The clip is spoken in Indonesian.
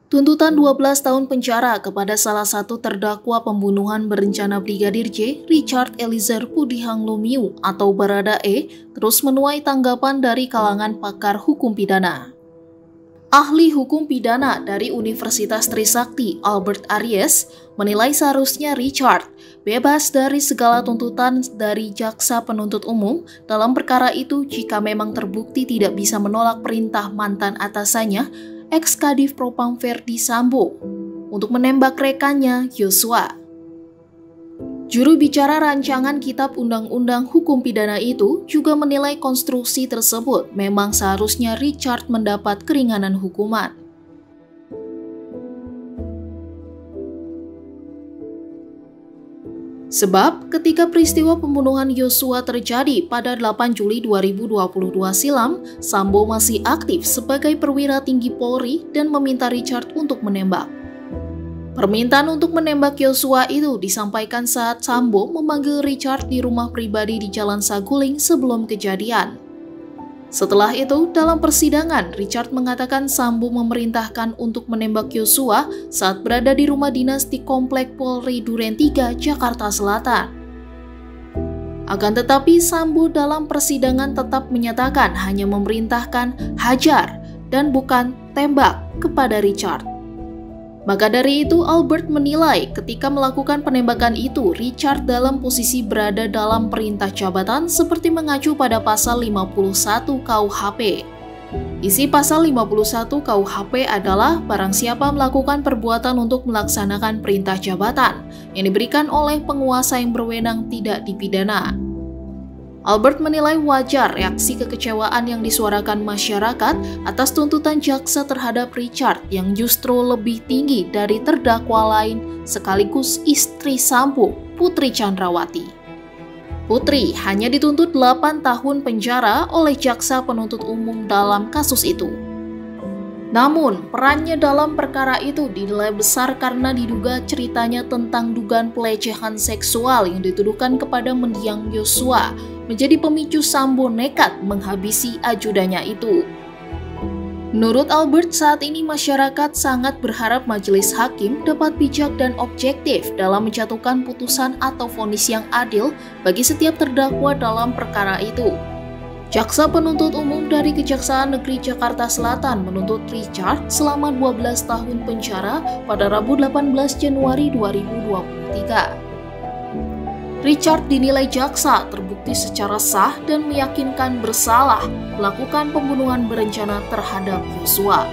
Tuntutan 12 tahun penjara kepada salah satu terdakwa pembunuhan berencana Brigadir J, Richard Eliezer Pudihang Lumiu atau Baradae, terus menuai tanggapan dari kalangan pakar hukum pidana. Ahli hukum pidana dari Universitas Trisakti, Albert Aries, menilai seharusnya Richard bebas dari segala tuntutan dari jaksa penuntut umum dalam perkara itu jika memang terbukti tidak bisa menolak perintah mantan atasannya, ex-Kadif Propam Ferdy Sambo, untuk menembak rekannya Yosua. Juru bicara rancangan Kitab Undang-Undang Hukum Pidana itu juga menilai konstruksi tersebut memang seharusnya Richard mendapat keringanan hukuman. Sebab ketika peristiwa pembunuhan Yosua terjadi pada 8 Juli 2022 silam, Sambo masih aktif sebagai perwira tinggi Polri dan meminta Richard untuk menembak. Permintaan untuk menembak Yosua itu disampaikan saat Sambo memanggil Richard di rumah pribadi di Jalan Saguling sebelum kejadian. Setelah itu, dalam persidangan, Richard mengatakan Sambo memerintahkan untuk menembak Yosua saat berada di rumah dinas di Komplek Polri Duren 3, Jakarta Selatan. Akan tetapi, Sambo dalam persidangan tetap menyatakan hanya memerintahkan hajar dan bukan tembak kepada Richard. Maka dari itu, Albert menilai ketika melakukan penembakan itu, Richard dalam posisi berada dalam perintah jabatan seperti mengacu pada pasal 51 KUHP. Isi pasal 51 KUHP adalah barang siapa melakukan perbuatan untuk melaksanakan perintah jabatan yang diberikan oleh penguasa yang berwenang tidak dipidana. Albert menilai wajar reaksi kekecewaan yang disuarakan masyarakat atas tuntutan jaksa terhadap Richard yang justru lebih tinggi dari terdakwa lain sekaligus istri Sambo, Putri Chandrawati. Putri hanya dituntut 8 tahun penjara oleh jaksa penuntut umum dalam kasus itu. Namun, perannya dalam perkara itu dinilai besar karena diduga ceritanya tentang dugaan pelecehan seksual yang dituduhkan kepada mendiang Yosua menjadi pemicu Sambo nekat menghabisi ajudannya itu. Menurut Albert, saat ini masyarakat sangat berharap majelis hakim dapat bijak dan objektif dalam menjatuhkan putusan atau vonis yang adil bagi setiap terdakwa dalam perkara itu. Jaksa penuntut umum dari Kejaksaan Negeri Jakarta Selatan menuntut Richard selama 12 tahun penjara pada Rabu 18 Januari 2023. Richard dinilai jaksa terbukti secara sah dan meyakinkan bersalah melakukan pembunuhan berencana terhadap Yosua.